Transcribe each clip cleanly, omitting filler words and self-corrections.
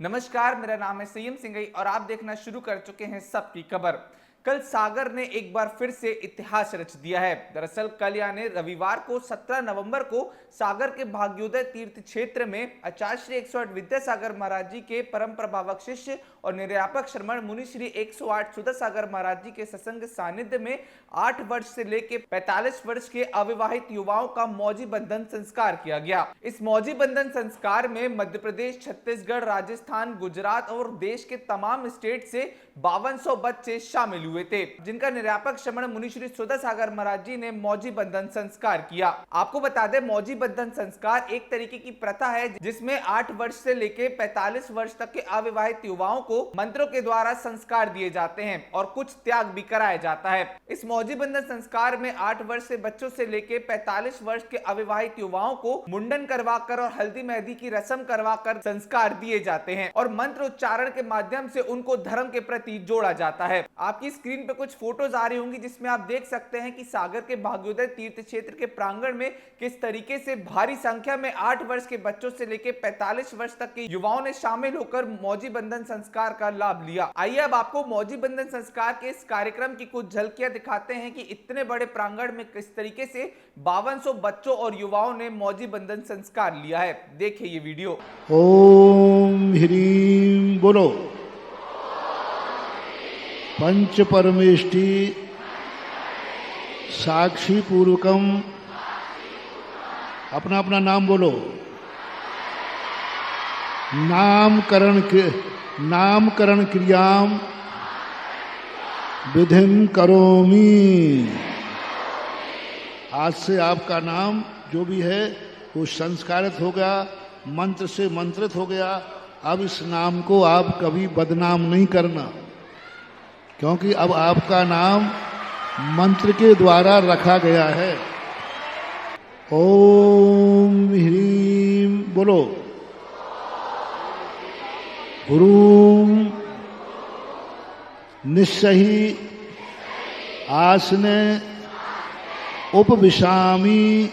नमस्कार, मेरा नाम है संयम सिंघई और आप देखना शुरू कर चुके हैं सबकी खबर। कल सागर ने एक बार फिर से इतिहास रच दिया है। दरअसल कल यानी रविवार को 17 नवंबर को सागर के भाग्योदय तीर्थ क्षेत्र में आचार्य श्री 108 विद्यासागर महाराज जी के परम प्रभावक शिष्य और निर्यापक श्रमण मुनि श्री 108 सुधा सागर महाराज जी के सत्संग सानिध्य में 8 वर्ष से लेकर 45 वर्ष के अविवाहित युवाओं का मौजी बंधन संस्कार किया गया। इस मौजी बंधन संस्कार में मध्य प्रदेश, छत्तीसगढ़, राजस्थान, गुजरात और देश के तमाम स्टेट से 5200 बच्चे शामिल हुए थे, जिनका निर्यापक श्रमण मुनि श्री सुधा सागर महाराज जी ने मौजी बंधन संस्कार किया। आपको बता दें, मौजी बंधन संस्कार एक तरीके की प्रथा है जिसमें 8 वर्ष से लेकर 45 वर्ष तक के अविवाहित युवाओं को मंत्रों के द्वारा संस्कार दिए जाते हैं और कुछ त्याग भी कराया जाता है। इस मौजी बंधन संस्कार में 8 वर्ष से बच्चों से लेकर 45 वर्ष के अविवाहित युवाओं को मुंडन करवाकर और हल्दी मेहंदी की रस्म करवाकर संस्कार दिए जाते हैं और मंत्र उच्चारण के माध्यम से उनको धर्म के प्रति जोड़ा जाता है। आपकी स्क्रीन पे कुछ फोटोज आ रही होंगी जिसमें आप देख सकते हैं कि सागर के भाग्योदय तीर्थ क्षेत्र के प्रांगण में किस तरीके से भारी संख्या में 8 वर्ष के बच्चों से लेकर 45 वर्ष तक के युवाओं ने शामिल होकर मौजी बंधन संस्कार का लाभ लिया। आइए अब आपको मौजी बंधन संस्कार के इस कार्यक्रम की कुछ झलकियां दिखाते हैं कि इतने बड़े प्रांगण में किस तरीके से 5200 बच्चों और युवाओं ने मौजी बंधन संस्कार लिया है। देखिए ये वीडियो। ओम ह्रीं बोलो। पंच परमेष्टि साक्षी पूर्वकम अपना अपना नाम बोलो। नामकरण क्रियाम विधिम करोमि। आज से आपका नाम जो भी है वो संस्कारित हो गया, मंत्र से मंत्रित हो गया। अब इस नाम को आप कभी बदनाम नहीं करना, क्योंकि अब आपका नाम मंत्र के द्वारा रखा गया है। ओम ह्रीं बोलो। ह्रूम निस्सही आसने उपविशामि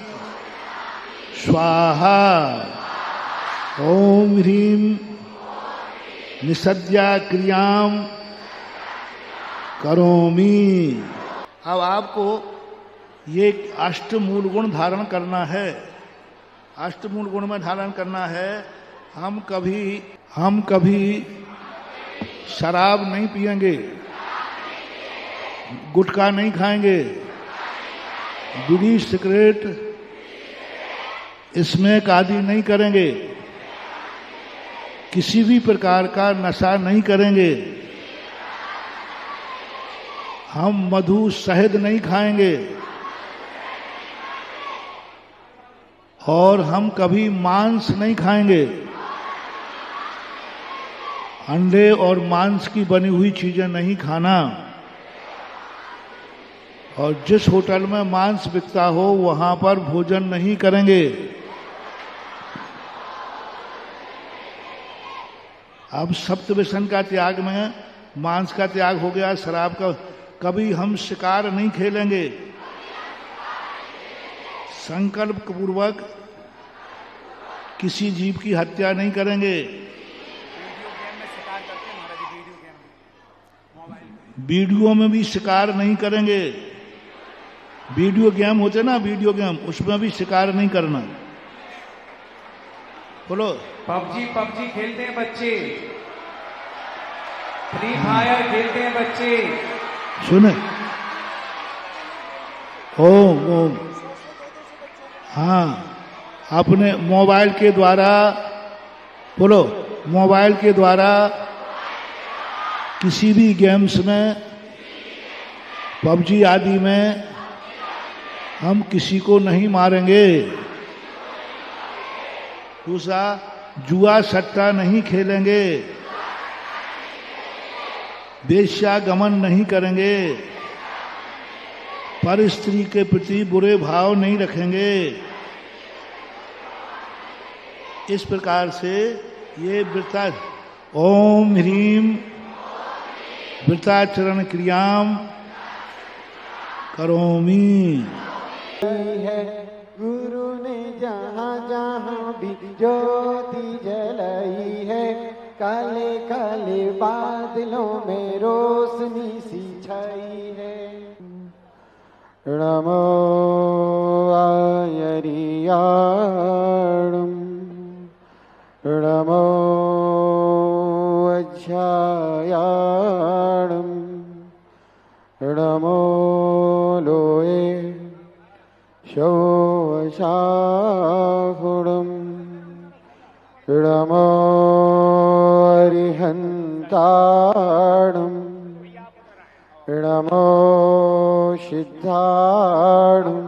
स्वाहा। ओम ह्रीं निसद्या क्रियाम करोमि। अब आपको ये अष्टमूल गुण धारण करना है। अष्टमूल गुण में धारण करना है। हम कभी शराब नहीं पिएंगे, गुटखा नहीं खाएंगे, बीड़ी सिगरेट स्मोक आदि नहीं करेंगे, किसी भी प्रकार का नशा नहीं करेंगे, हम मधु शहद नहीं खाएंगे और हम कभी मांस नहीं खाएंगे। अंडे और मांस की बनी हुई चीजें नहीं खाना। और जिस होटल में मांस बिकता हो वहां पर भोजन नहीं करेंगे। अब सप्त व्यसन का त्याग में मांस का त्याग हो गया, शराब का। कभी हम शिकार नहीं खेलेंगे। संकल्प पूर्वक किसी जीव की हत्या नहीं करेंगे। वीडियो में भी शिकार नहीं करेंगे। वीडियो गेम होते ना, वीडियो गेम, उसमें भी शिकार नहीं करना। बोलो। पबजी खेलते हैं बच्चे, फ्री फायर खेलते हैं बच्चे। सुने। ओम हाँ, अपने मोबाइल के द्वारा बोलो। मोबाइल के द्वारा किसी भी गेम्स में, पबजी आदि में हम किसी को नहीं मारेंगे। दूसरा, जुआ सट्टा नहीं खेलेंगे, वेश्यागमन नहीं करेंगे, पर स्त्री के प्रति बुरे भाव नहीं रखेंगे। इस प्रकार से ये वृता ओम ह्रीं वृताचरण क्रियाम करोमि। है गुरु ने जहाँ जहाँ भी ज्योति जलाई है, काले काले बादलों में रोशनी सी छाई है। नमो आयरियाणं नमो अध्यायाणं नमो लोये शोषाहुणं नमो अरिहन्ताणं नमो सिद्धाणं।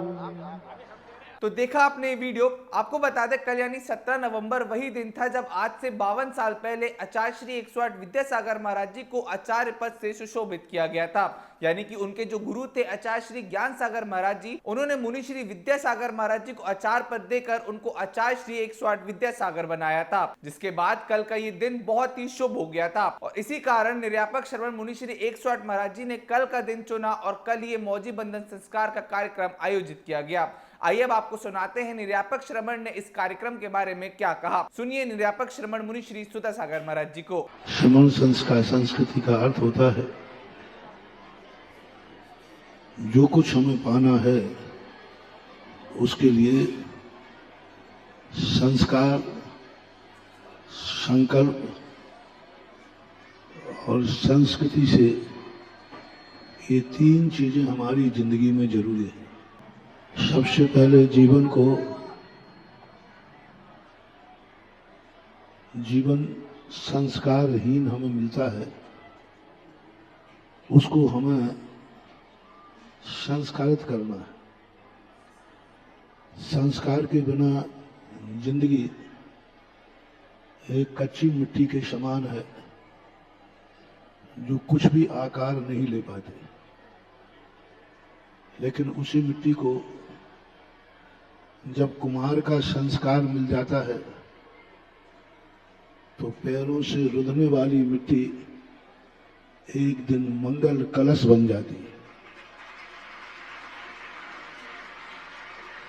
तो देखा आपने ये वीडियो। आपको बता दें कल यानी 17 नवंबर वही दिन था जब आज से 52 साल पहले आचार्य श्री 108 विद्यासागर महाराज जी को आचार्य पद से सुशोभित किया गया था। यानी कि उनके जो गुरु थे आचार्य श्री ज्ञान सागर महाराज जी, उन्होंने मुनि श्री विद्यासागर महाराज जी को आचार्य पद देकर उनको आचार्य श्री 108 विद्यासागर बनाया था। जिसके बाद कल का ये दिन बहुत ही शुभ हो गया था और इसी कारण निर्यापक श्रवण मुनि श्री 108 महाराज जी ने कल का दिन चुना और कल ये मौजी बंधन संस्कार का कार्यक्रम आयोजित किया गया। आइए अब आपको सुनाते हैं निर्यापक श्रमण ने इस कार्यक्रम के बारे में क्या कहा। सुनिए निर्यापक श्रमण मुनि श्री सुतासागर महाराज जी को। श्रमण संस्कार संस्कृति का अर्थ होता है जो कुछ हमें पाना है उसके लिए संस्कार, संकल्प और संस्कृति से ये तीन चीजें हमारी जिंदगी में जरूरी है। सबसे पहले जीवन संस्कारहीन हमें मिलता है, उसको हमें संस्कारित करना है। संस्कार के बिना जिंदगी एक कच्ची मिट्टी के समान है जो कुछ भी आकार नहीं ले पाते। लेकिन उसी मिट्टी को जब कुम्हार का संस्कार मिल जाता है तो पैरों से रुदने वाली मिट्टी एक दिन मंगल कलश बन जाती है।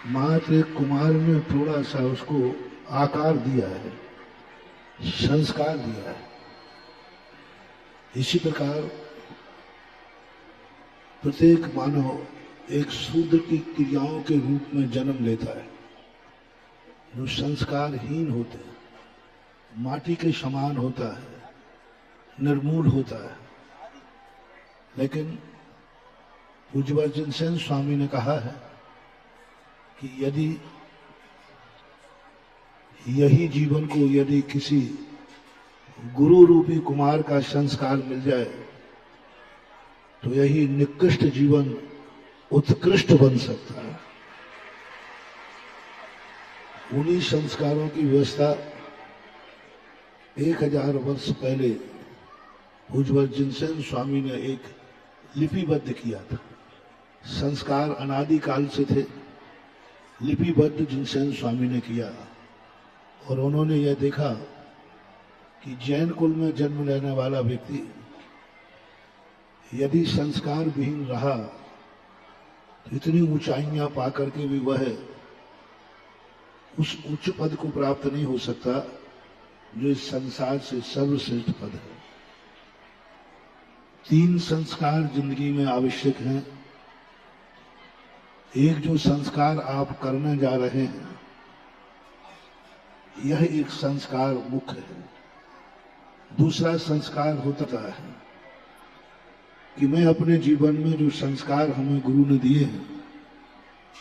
मात्र कुम्हार ने थोड़ा सा उसको आकार दिया है, संस्कार दिया है। इसी प्रकार प्रत्येक मानव एक शूद्र की क्रियाओं के रूप में जन्म लेता है। जो संस्कारहीन होते हैं, माटी के समान होता है, निर्मूल होता है। लेकिन पूज्य वचन सेन स्वामी ने कहा है कि यदि यही जीवन को यदि किसी गुरु रूपी कुमार का संस्कार मिल जाए तो यही निकृष्ट जीवन उत्कृष्ट बन सकता है। उन्हीं संस्कारों की व्यवस्था 1000 वर्ष पहले पूज्य जिनसेन स्वामी ने एक लिपिबद्ध किया था। संस्कार अनादिकाल से थे, लिपिबद्ध जिनसेन स्वामी ने किया और उन्होंने यह देखा कि जैन कुल में जन्म लेने वाला व्यक्ति यदि संस्कार विहीन रहा तो इतनी ऊंचाइयां पाकर के भी वह उस उच्च पद को प्राप्त नहीं हो सकता जो इस संसार से सर्वश्रेष्ठ पद है। 3 संस्कार जिंदगी में आवश्यक हैं। एक जो संस्कार आप करने जा रहे हैं यह एक संस्कार मुख्य है। दूसरा संस्कार होता है कि मैं अपने जीवन में जो संस्कार हमें गुरु ने दिए हैं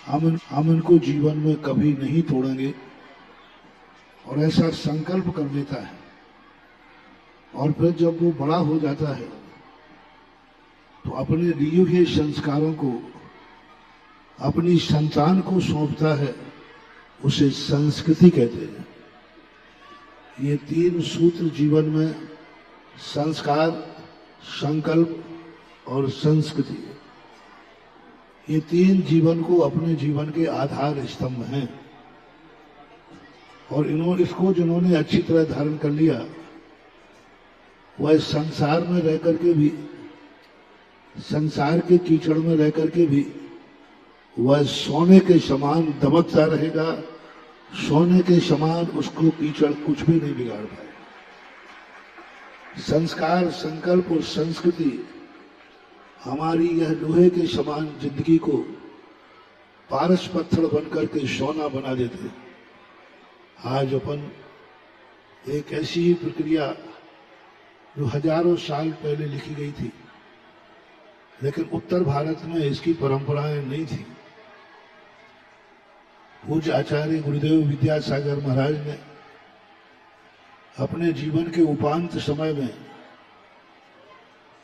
हम इनको जीवन में कभी नहीं तोड़ेंगे और ऐसा संकल्प कर लेता है। और फिर जब वो बड़ा हो जाता है तो अपने दिए हुए संस्कारों को अपनी संतान को सौंपता है। उसे संस्कृति कहते हैं। ये 3 सूत्र जीवन में संस्कार, संकल्प और संस्कृति, ये 3 जीवन को अपने जीवन के आधार स्तंभ हैं। और इसको जिन्होंने अच्छी तरह धारण कर लिया वह संसार में रह करके भी, संसार के कीचड़ में रह करके भी वह सोने के समान दमकता रहेगा। सोने के समान उसको कीचड़ कुछ भी नहीं बिगाड़ पाए। संस्कार, संकल्प और संस्कृति हमारी यह लोहे के समान जिंदगी को पारस पत्थर बनकर के सोना बना देते। आज अपन एक ऐसी ही प्रक्रिया जो हजारों साल पहले लिखी गई थी, लेकिन उत्तर भारत में इसकी परंपराएं नहीं थी। पूज्य आचार्य गुरुदेव विद्यासागर महाराज ने अपने जीवन के उपांत समय में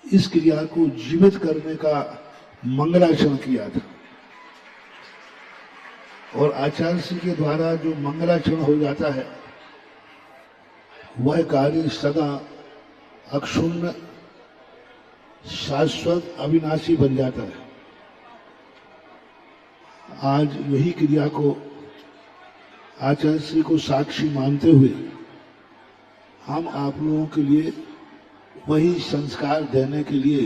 इस क्रिया को जीवित करने का मंगलाचरण किया था, और आचार्य श्री के द्वारा जो मंगलाचरण हो जाता है वह कार्य सदा अक्षुण्ण, शाश्वत, अविनाशी बन जाता है। आज यही क्रिया को आचार्य श्री को साक्षी मानते हुए हम आप लोगों के लिए वही संस्कार देने के लिए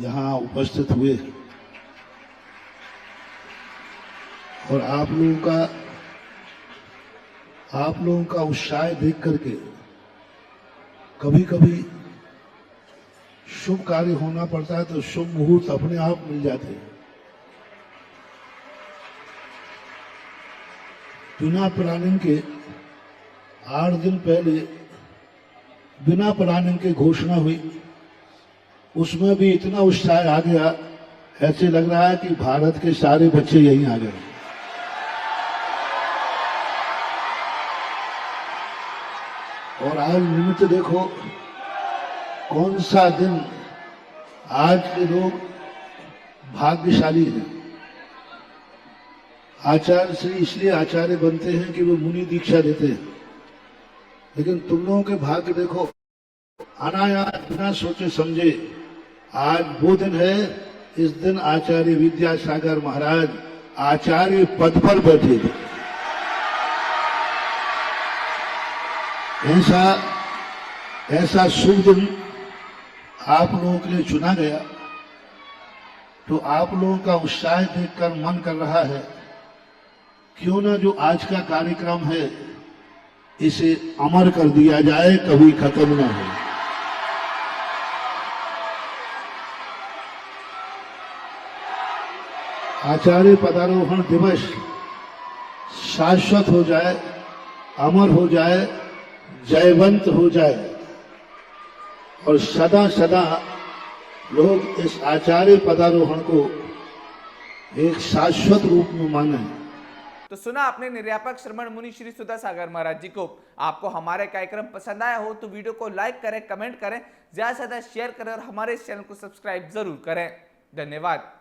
यहाँ उपस्थित हुए हैं। और आप लोगों का उत्साह देख करके कभी कभी शुभ कार्य होना पड़ता है तो शुभ मुहूर्त अपने आप मिल जाते हैं। बिना प्लानिंग के 8 दिन पहले बिना प्लानिंग के घोषणा हुई, उसमें भी इतना उत्साह आ गया, ऐसे लग रहा है कि भारत के सारे बच्चे यहीं आ गए। और आज निमित्त देखो कौन सा दिन। आज के लोग भाग्यशाली हैं। आचार्य श्री इसलिए आचार्य बनते हैं कि वो मुनि दीक्षा देते हैं, लेकिन तुम लोगों के भाग्य देखो, अनायास बिना सोचे समझे आज वो दिन है। इस दिन आचार्य विद्यासागर महाराज आचार्य पद पर बैठे थे। ऐसा शुभ दिन आप लोगों के लिए चुना गया, तो आप लोगों का उत्साह देखकर मन कर रहा है क्यों ना जो आज का कार्यक्रम है इसे अमर कर दिया जाए, कभी खत्म ना हो। आचार्य पदारोहण दिवस शाश्वत हो जाए, अमर हो जाए, जयवंत हो जाए, और सदा सदा लोग इस आचार्य पदारोहण को एक शाश्वत रूप में माने। तो सुना आपने निर्यापक श्रमण मुनि श्री सुधा सागर महाराज जी को। आपको हमारे कार्यक्रम पसंद आया हो तो वीडियो को लाइक करें, कमेंट करें, ज्यादा से ज्यादा शेयर करें और हमारे इस चैनल को सब्सक्राइब जरूर करें। धन्यवाद।